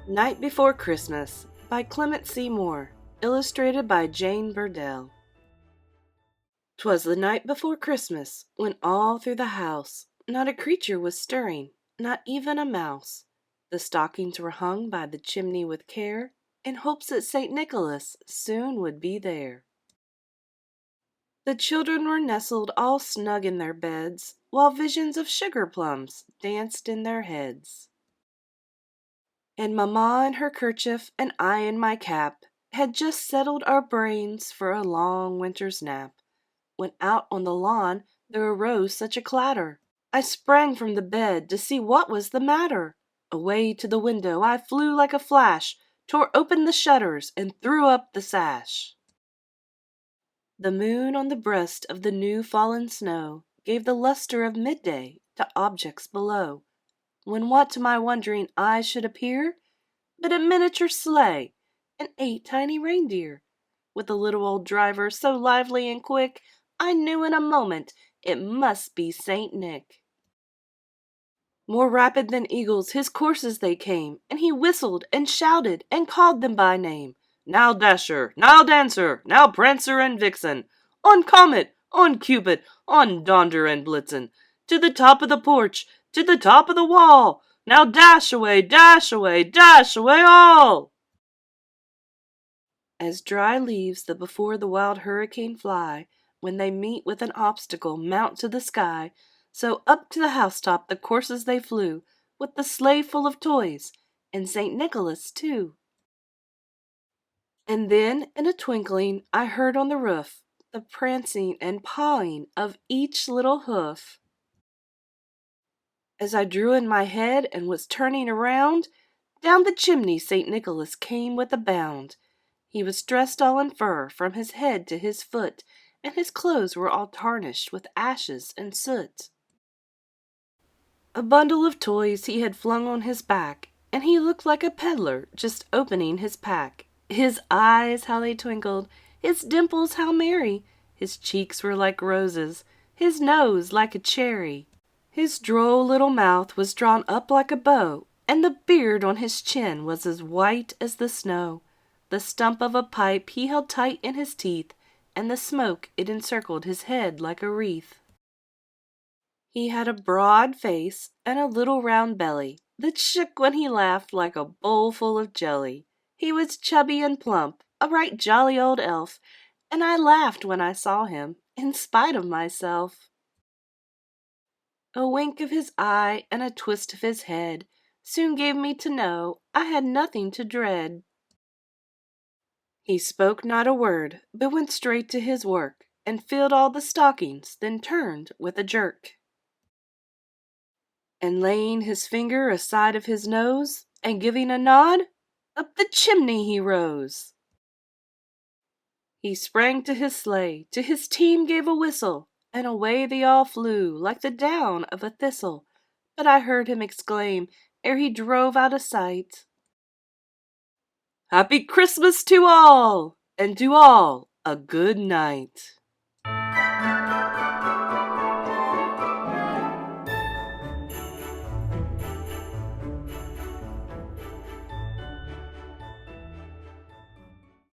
Night Before Christmas by Clement C. Illustrated by Jane Burdell. 'Twas the night before Christmas, when all through the house not a creature was stirring, not even a mouse. The stockings were hung by the chimney with care, in hopes that St. Nicholas soon would be there. The children were nestled all snug in their beds, while visions of sugar plums danced in their heads. And Mamma in her kerchief and I in my cap had just settled our brains for a long winter's nap, when out on the lawn there arose such a clatter. I sprang from the bed to see what was the matter. Away to the window I flew like a flash, tore open the shutters, and threw up the sash. The moon on the breast of the new fallen snow gave the luster of midday to objects below, when what to my wondering eyes should appear but a miniature sleigh and 8 tiny reindeer, with a little old driver so lively and quick, I knew in a moment it must be Saint Nick. More rapid than eagles his coursers they came, and he whistled and shouted and called them by name. Now Dasher, now Dancer, now Prancer and Vixen, on Comet, on Cupid, on Donder and Blitzen, to the top of the porch, to the top of the wall, now dash away, dash away, dash away all! As dry leaves that before the wild hurricane fly, when they meet with an obstacle mount to the sky, so up to the housetop the coursers they flew, with the sleigh full of toys, and St. Nicholas too. And then, in a twinkling, I heard on the roof the prancing and pawing of each little hoof. As I drew in my head and was turning around, down the chimney St. Nicholas came with a bound. He was dressed all in fur from his head to his foot, and his clothes were all tarnished with ashes and soot. A bundle of toys he had flung on his back, and he looked like a peddler just opening his pack. His eyes, how they twinkled, his dimples how merry, his cheeks were like roses, his nose like a cherry. His droll little mouth was drawn up like a bow, and the beard on his chin was as white as the snow. The stump of a pipe he held tight in his teeth, and the smoke it encircled his head like a wreath. He had a broad face and a little round belly that shook when he laughed like a bowl full of jelly. He was chubby and plump, a right jolly old elf, and I laughed when I saw him, in spite of myself. A wink of his eye and a twist of his head soon gave me to know I had nothing to dread. He spoke not a word, but went straight to his work, and filled all the stockings, then turned with a jerk. And laying his finger aside of his nose, and giving a nod, up the chimney he rose. He sprang to his sleigh, to his team gave a whistle, and away they all flew like the down of a thistle. But I heard him exclaim, ere he drove out of sight, Happy Christmas to all, and to all a good night.